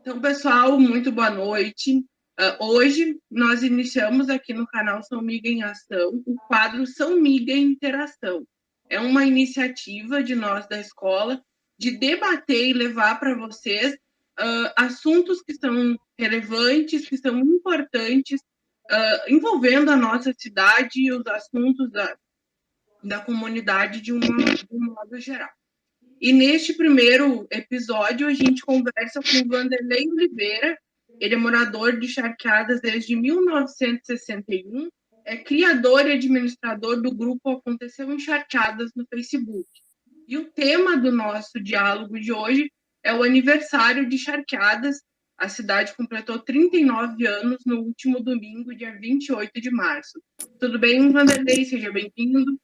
Então, pessoal, muito boa noite. Hoje nós iniciamos aqui no canal São Miga em Ação o quadro São Miga em Interação. É uma iniciativa de nós da escola de debater e levar para vocês assuntos que são relevantes, que são importantes, envolvendo a nossa cidade e os assuntos da comunidade de um modo geral. E neste primeiro episódio, a gente conversa com o Vanderlei Oliveira. Ele é morador de Charqueadas desde 1961, é criador e administrador do grupo Aconteceu em Charqueadas no Facebook. E o tema do nosso diálogo de hoje é o aniversário de Charqueadas. A cidade completou 39 anos no último domingo, dia 28 de março. Tudo bem, Vanderlei? Seja bem-vindo.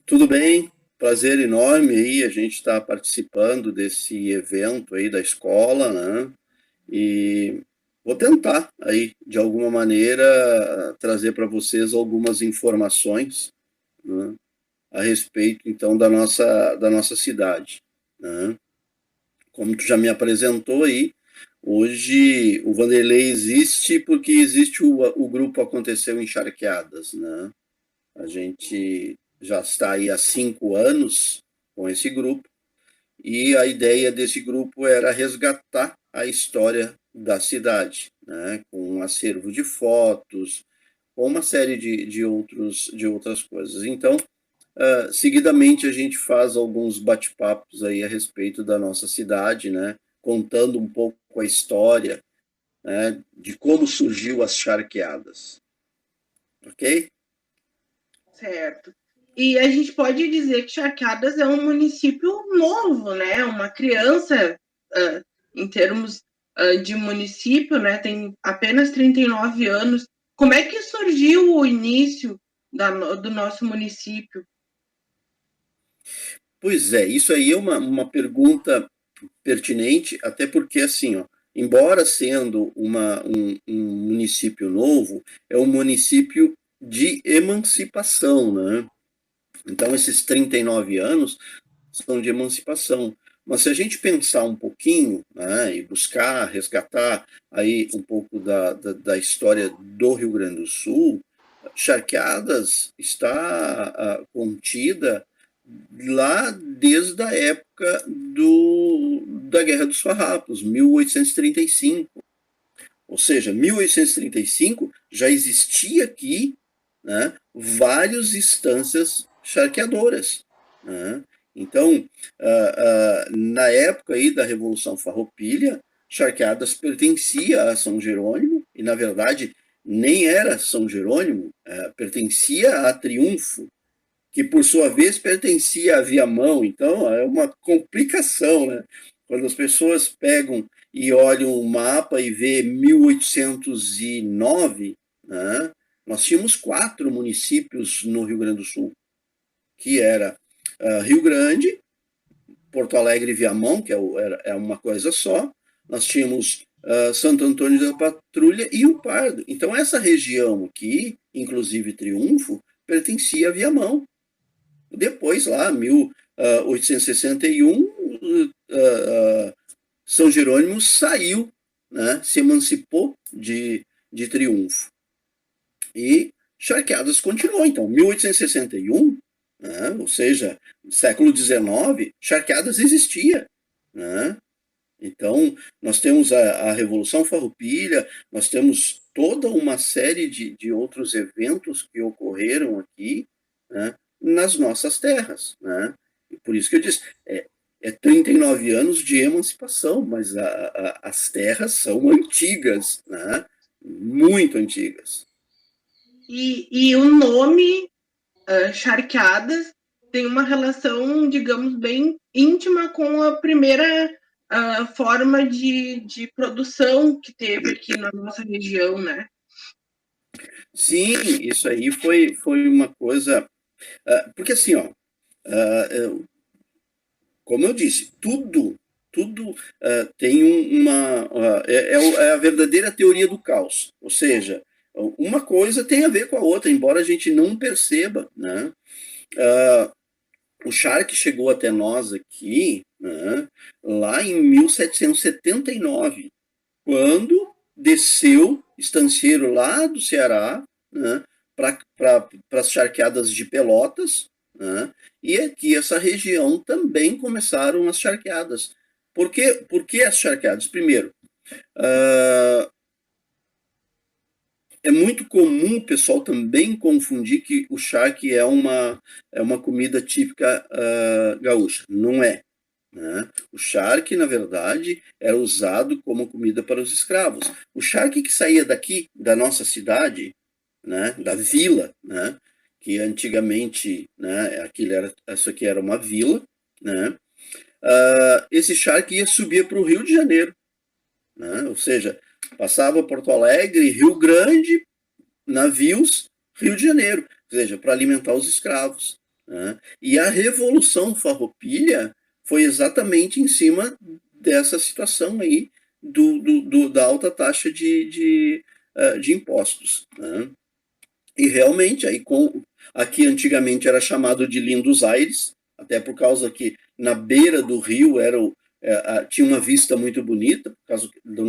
Tudo bem, prazer enorme aí a gente estar participando desse evento aí da escola, né? E vou tentar aí, de alguma maneira, trazer para vocês algumas informações, né, a respeito, então, da nossa cidade, né? Como tu já me apresentou aí, hoje o Vanderlei existe porque existe o grupo Aconteceu em Charqueadas, né? A gente já está aí há 5 anos com esse grupo, e a ideia desse grupo era resgatar a história da cidade, né, com um acervo de fotos, com uma série de outras coisas. Então, seguidamente a gente faz alguns bate-papos aí a respeito da nossa cidade, né, contando um pouco a história, né, de como surgiu as charqueadas. Ok? Certo. E a gente pode dizer que Charqueadas é um município novo, né? Uma criança, em termos de município, né? Tem apenas 39 anos. Como é que surgiu o início do nosso município? Pois é, isso aí é uma pergunta pertinente, até porque, assim, ó, embora sendo um município novo, é um município de emancipação, né? Então, esses 39 anos são de emancipação. Mas se a gente pensar um pouquinho, né, e buscar resgatar aí um pouco da história do Rio Grande do Sul, Charqueadas está contida lá desde a época da Guerra dos Farrapos, 1835. Ou seja, 1835 já existia aqui, né, várias instâncias charqueadoras, né? Então, na época aí da Revolução Farroupilha, Charqueadas pertencia a São Jerônimo, e na verdade nem era São Jerônimo, pertencia a Triunfo, que por sua vez pertencia a Viamão. Então é uma complicação, né? Quando as pessoas pegam e olham o mapa e vê 1809, né? Nós tínhamos 4 municípios no Rio Grande do Sul, que era Rio Grande, Porto Alegre e Viamão, que é uma coisa só. Nós tínhamos Santo Antônio da Patrulha e o Pardo. Então essa região aqui, inclusive Triunfo, pertencia a Viamão. Depois, lá, 1861, São Jerônimo saiu, né, se emancipou de Triunfo. E Charqueadas continuou. Então, 1861, né, ou seja, século XIX, Charqueadas existia, né? Então, nós temos a Revolução Farroupilha, nós temos toda uma série de outros eventos que ocorreram aqui, né, nas nossas terras, né? E por isso que eu disse, é 39 anos de emancipação, mas as terras são antigas, né? Muito antigas. E o nome Charqueadas tem uma relação, digamos, bem íntima com a primeira forma de produção que teve aqui na nossa região, né? Sim, isso aí foi uma coisa... porque assim, ó, como eu disse, tudo tem é a verdadeira teoria do caos, ou seja, uma coisa tem a ver com a outra, embora a gente não perceba, né? O Shark chegou até nós aqui, né, lá em 1779, quando desceu estanceiro lá do Ceará, né, para as charqueadas de Pelotas, né, e aqui essa região também começaram as charqueadas. Por que as charqueadas? Primeiro, é muito comum o pessoal também confundir que o charque é uma comida típica gaúcha. Não é. Né? O charque, na verdade, era usado como comida para os escravos. O charque que saía daqui, da nossa cidade, né, da vila, né, que antigamente, né, isso aqui era uma vila, né, esse charque ia subir para o Rio de Janeiro, né, ou seja, passava Porto Alegre, Rio Grande, navios, Rio de Janeiro, ou seja, para alimentar os escravos. Né? E a Revolução Farroupilha foi exatamente em cima dessa situação aí da alta taxa de impostos. Né? E realmente, aqui antigamente era chamado de Lindos Aires, até por causa que na beira do rio tinha uma vista muito bonita, por causa do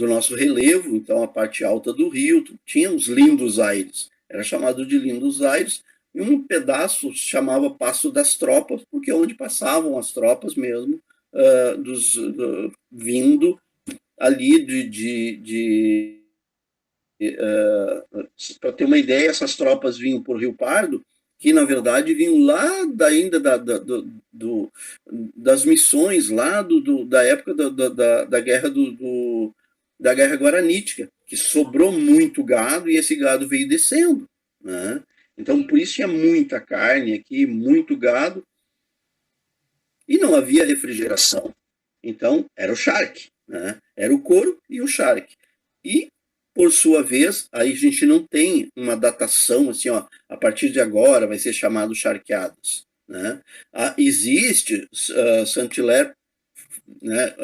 nosso relevo, então a parte alta do rio tinha os Lindos Aires, era chamado de Lindos Aires, e um pedaço chamava Passo das Tropas, porque é onde passavam as tropas mesmo, vindo ali para ter uma ideia, essas tropas vinham por Rio Pardo, que na verdade vinham lá ainda das missões, lá da época da guerra da guerra guaranítica, que sobrou muito gado e esse gado veio descendo. Né? Então, por isso tinha muita carne aqui, muito gado, e não havia refrigeração. Então, era o charque, né? Era o couro e o charque. E por sua vez, aí a gente não tem uma datação assim, ó, a partir de agora vai ser chamado charqueadas. Né? Existe Saint-Hilaire, né,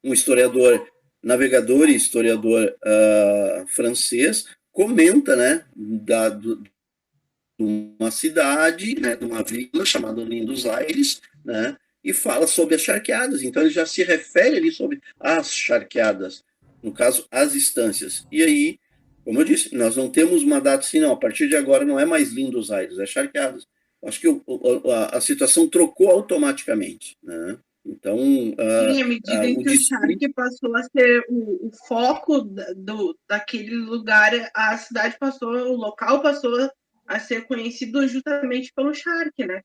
um historiador, navegador e historiador francês, comenta, né, de uma cidade, né, de uma vila chamada Lindos Aires, né, e fala sobre as charqueadas. Então ele já se refere ali sobre as charqueadas, no caso, as estâncias. E aí, como eu disse, nós não temos uma data assim, não, a partir de agora não é mais Lindos Aires, é charqueadas. Acho que a situação trocou automaticamente, né? Então, Sim, à medida em que o charque passou a ser o foco daquele lugar, a cidade passou, o local passou a ser conhecido justamente pelo charque, né?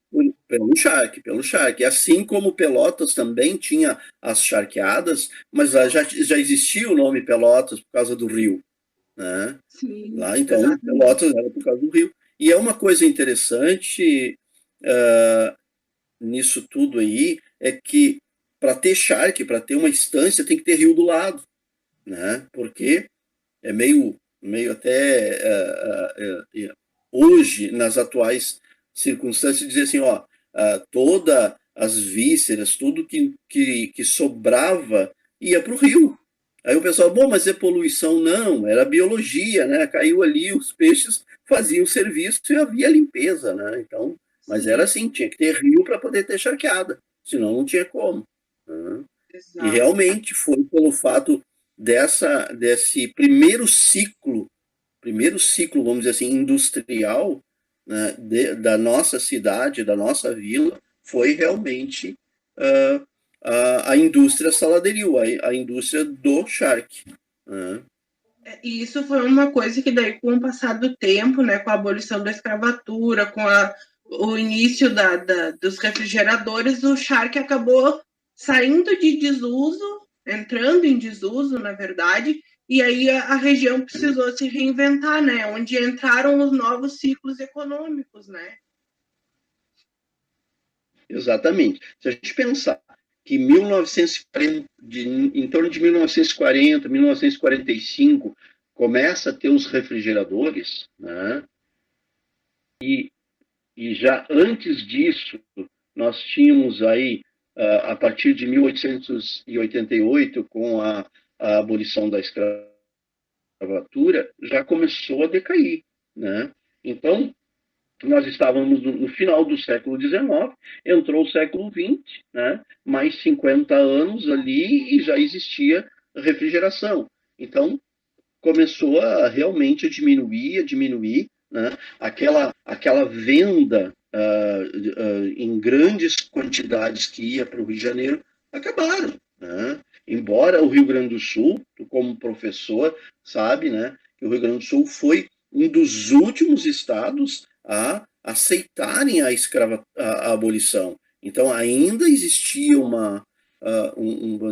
Pelo charque. Assim como Pelotas também tinha as charqueadas, mas lá já existia o nome Pelotas por causa do rio. Né? Sim, lá, então, exatamente. Pelotas era por causa do rio. E é uma coisa interessante nisso tudo aí, é que para ter charque, para ter uma estância, tem que ter rio do lado. Né? Porque é meio até hoje, nas atuais circunstâncias, dizer assim, ó, todas as vísceras, tudo que sobrava ia para o rio. Aí o pessoal, bom, mas é poluição? Não, era biologia, né? Caiu ali, os peixes faziam o serviço e havia limpeza, né? Então, mas era assim, tinha que ter rio para poder ter charqueada, senão não tinha como. Né? E realmente foi pelo fato desse primeiro ciclo, vamos dizer assim, industrial, né, da nossa cidade, da nossa vila, foi realmente a indústria saladeril, a indústria do charque. Né? E isso foi uma coisa que daí, com o passar do tempo, né, com a abolição da escravatura, com o início dos refrigeradores, o charque acabou saindo de desuso, entrando em desuso, na verdade, e aí a região precisou se reinventar, né, onde entraram os novos ciclos econômicos, né? Exatamente. Se a gente pensar que 1940, em torno de 1940, 1945, começa a ter os refrigeradores, né? E já antes disso, nós tínhamos aí a partir de 1888, com a abolição da escravatura, já começou a decair, né? Então, nós estávamos no final do século XIX, entrou o século XX, né? Mais 50 anos ali e já existia refrigeração. Então, começou a realmente a diminuir, né? Aquela venda em grandes quantidades que ia para o Rio de Janeiro acabaram, né? Embora o Rio Grande do Sul, como professor, sabe, né, que o Rio Grande do Sul foi um dos últimos estados a aceitarem a abolição. Então, ainda existia vamos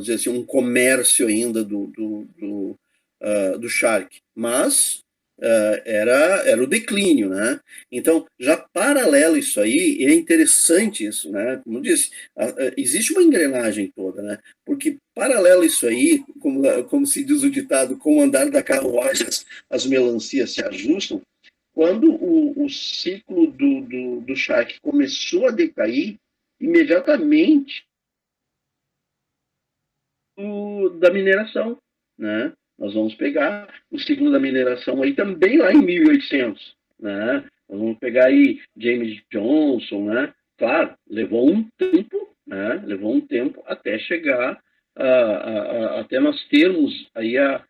dizer assim, um comércio ainda do Shark, mas era o declínio, né? Então, já paralelo isso aí, e é interessante isso, né? Como eu disse, existe uma engrenagem toda, né? Porque paralelo isso aí, como se diz o ditado, com o andar da carruagem, as melancias se ajustam. Quando o ciclo do Shark começou a decair, imediatamente da mineração, né? Nós vamos pegar o ciclo da mineração aí também lá em 1800, né? Nós vamos pegar aí James Johnson, né? Claro, levou um tempo, né? Levou um tempo até chegar, até nós termos aí a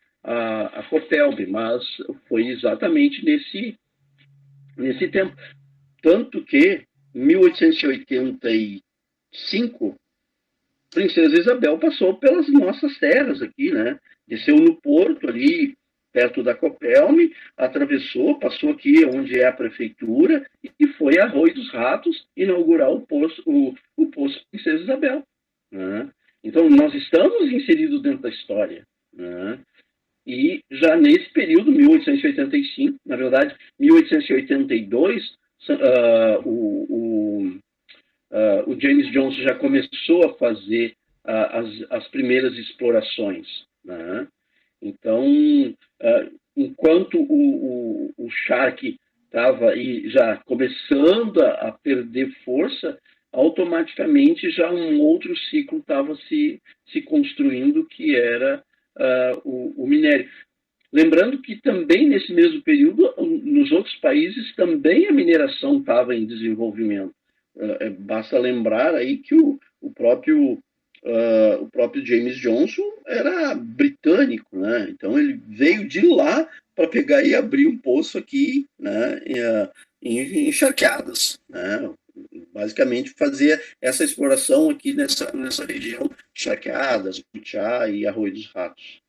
Copelb, mas foi exatamente nesse tempo. Tanto que, em 1885, Princesa Isabel passou pelas nossas terras aqui, né? Desceu no porto ali, perto da Copelme, atravessou, passou aqui onde é a prefeitura e foi a Arroio dos Ratos inaugurar o poço Princesa Isabel, né? Então, nós estamos inseridos dentro da história, né? E já nesse período, 1885, na verdade, 1882, o James Johnson já começou a fazer as primeiras explorações, né? Então, enquanto o Shark estava já começando a perder força, automaticamente já um outro ciclo estava se construindo, que era o minério. Lembrando que também nesse mesmo período, nos outros países, também a mineração estava em desenvolvimento. Basta lembrar aí que o próprio James Johnson era britânico, né? Então ele veio de lá para pegar e abrir um poço aqui, né, em Charqueadas, né? Basicamente fazer essa exploração aqui nessa região, Charqueadas, Butiá e Arroio dos Ratos.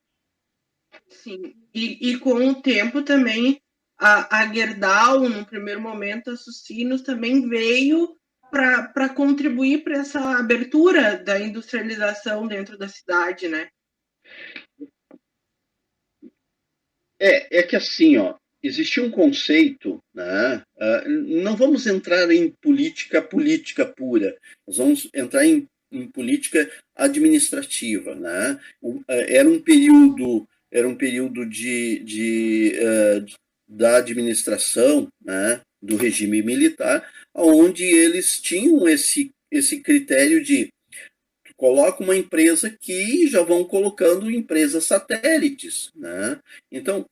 Sim, e com o tempo também a Gerdau, no primeiro momento, a Sucinos também veio para contribuir para essa abertura da industrialização dentro da cidade, né? É que assim, ó, existia um conceito, né? Não vamos entrar em política pura, nós vamos entrar em política administrativa, né? Era um período da administração, né, do regime militar, onde eles tinham esse critério de coloca uma empresa que já vão colocando empresas satélites, né? Então,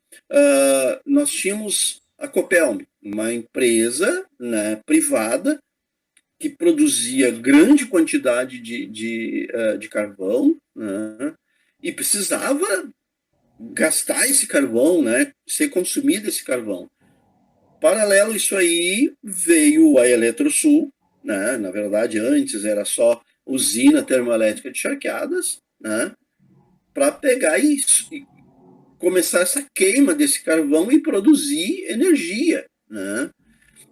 nós tínhamos a Copelm, uma empresa, né, privada que produzia grande quantidade de carvão, né, e precisava gastar esse carvão, né, ser consumido esse carvão. Paralelo a isso aí, veio a Eletrosul, né? Na verdade, antes era só usina termoelétrica de Charqueadas, né? Para pegar isso e começar essa queima desse carvão e produzir energia, né?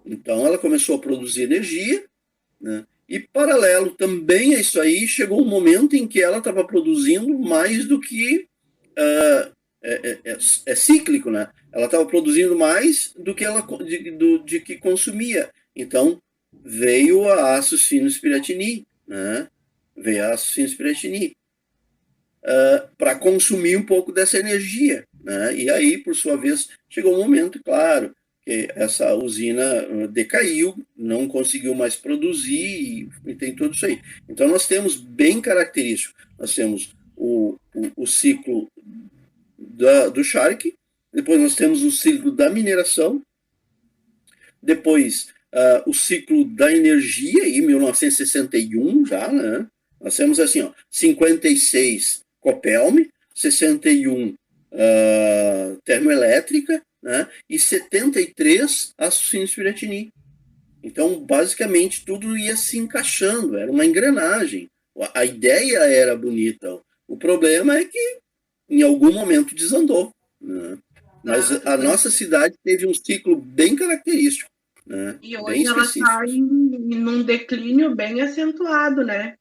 Então ela começou a produzir energia, né? E paralelo também a isso aí, chegou um momento em que ela estava produzindo mais do que é cíclico, né? Ela estava produzindo mais do que ela de que consumia. Então veio a Aços Finos Piratini, né? Veio a Aços Finos Piratini para consumir um pouco dessa energia, né? E aí, por sua vez, chegou um momento, claro, que essa usina decaiu, não conseguiu mais produzir e tem tudo isso aí. Então nós temos bem característico, nós temos o ciclo do Shark, depois nós temos o ciclo da mineração, depois o ciclo da energia, em 1961 já, né? Nós temos assim, ó, 56 Copelme, 61 termoelétrica, né? E 73 Açucena Piratini. Então, basicamente, tudo ia se encaixando, era uma engrenagem. A ideia era bonita. O problema é que, em algum momento, desandou. Né? Mas a nossa cidade teve um ciclo bem característico, né? E Bem hoje ela está num declínio bem acentuado, né?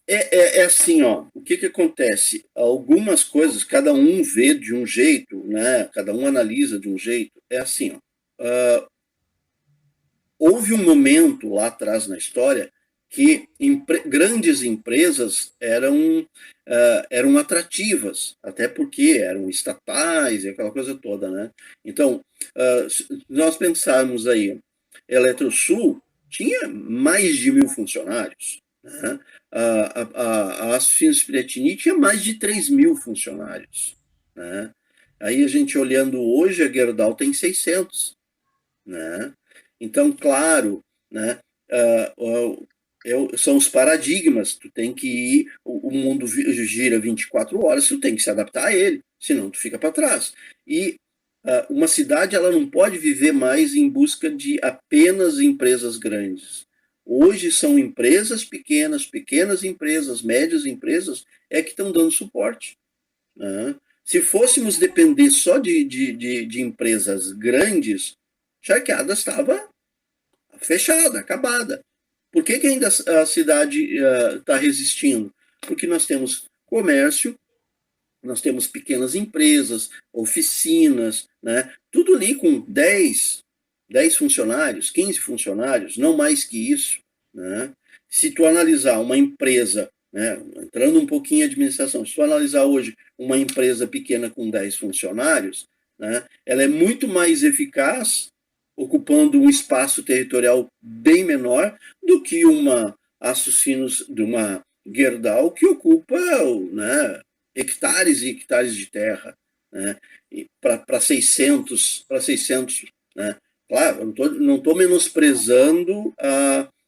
É assim, ó, o que acontece? Algumas coisas, cada um vê de um jeito, né? Cada um analisa de um jeito. É assim, ó, houve um momento lá atrás na história que grandes empresas eram atrativas, até porque eram estatais e aquela coisa toda, né? Então, se nós pensarmos aí, Eletrosul tinha mais de 1.000 funcionários, né? A Açucena Piratini tinha mais de 3.000 funcionários, né? Aí a gente olhando hoje, a Gerdau tem 600, né? Então, claro, né, são os paradigmas, tu tem que ir, o mundo gira 24 horas, tu tem que se adaptar a ele, senão tu fica para trás. E uma cidade ela não pode viver mais em busca de apenas empresas grandes. Hoje são empresas pequenas, pequenas empresas, médias empresas, é que estão dando suporte. Né? Se fôssemos depender só de empresas grandes, Charqueadas estava fechada, acabada. Por que ainda a cidade está resistindo? Porque nós temos comércio, nós temos pequenas empresas, oficinas, né? Tudo ali com 10 funcionários, 15 funcionários, não mais que isso. Né? Se tu analisar uma empresa, né, entrando um pouquinho em administração, se tu analisar hoje uma empresa pequena com 10 funcionários, né, ela é muito mais eficaz ocupando um espaço territorial bem menor do que uma Açucinos, de uma Gerdau que ocupa, né, hectares e hectares de terra, né, para 600, né. Claro, eu não estou menosprezando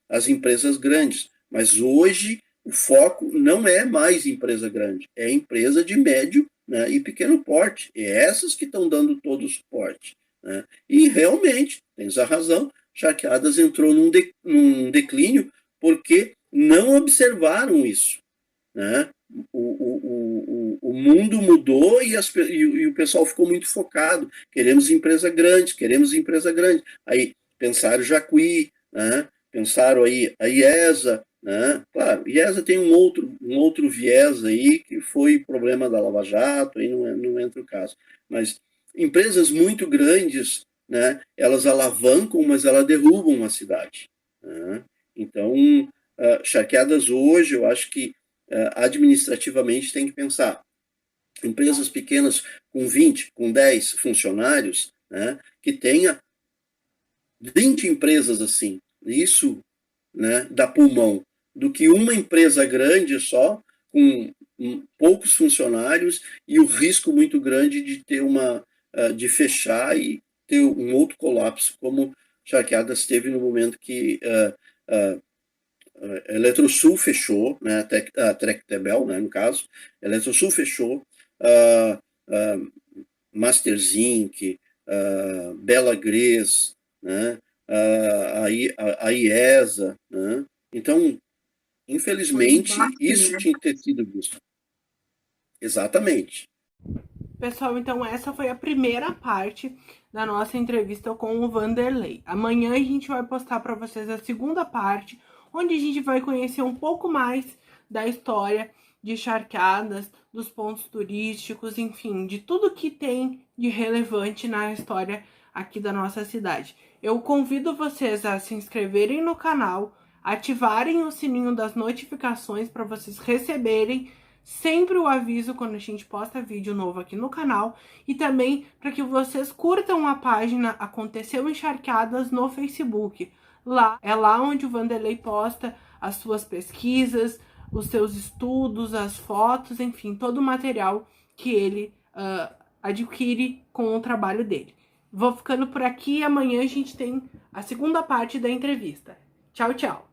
as empresas grandes, mas hoje o foco não é mais empresa grande, é empresa de médio, né, e pequeno porte. E é essas que estão dando todo o suporte. Né? E realmente, tens a razão, Charqueadas entrou num declínio porque não observaram isso. Né? O mundo mudou e o pessoal ficou muito focado. Queremos empresa grande, queremos empresa grande. Aí pensaram Jacuí, né? Pensaram aí a IESA, né? Claro, IESA tem um outro viés aí que foi problema da Lava Jato, aí não entra o caso. Mas empresas muito grandes, né? Elas alavancam, mas elas derrubam a cidade. Né? Então, Charqueadas hoje, eu acho que administrativamente tem que pensar. Empresas pequenas com 20, com 10 funcionários, né, que tenha 20 empresas assim, isso, né, dá pulmão, do que uma empresa grande só, com poucos funcionários e o risco muito grande de ter de fechar e ter um outro colapso, como Charqueadas teve no momento que Eletrosul fechou, né, a Tractebel, né, no caso, Eletrosul fechou, Master Zinc, Bela Gres, né, a IESA, né? Então, infelizmente, isso tinha que ter sido visto. Exatamente. Pessoal, então essa foi a primeira parte da nossa entrevista com o Vanderlei. Amanhã a gente vai postar para vocês a segunda parte, onde a gente vai conhecer um pouco mais da história de Charqueadas, dos pontos turísticos, enfim, de tudo que tem de relevante na história aqui da nossa cidade. Eu convido vocês a se inscreverem no canal, ativarem o sininho das notificações para vocês receberem sempre o aviso quando a gente posta vídeo novo aqui no canal e também para que vocês curtam a página Aconteceu Encharcadas no Facebook. É lá onde o Vanderlei posta as suas pesquisas, os seus estudos, as fotos, enfim, todo o material que ele adquire com o trabalho dele. Vou ficando por aqui e amanhã a gente tem a segunda parte da entrevista. Tchau, tchau!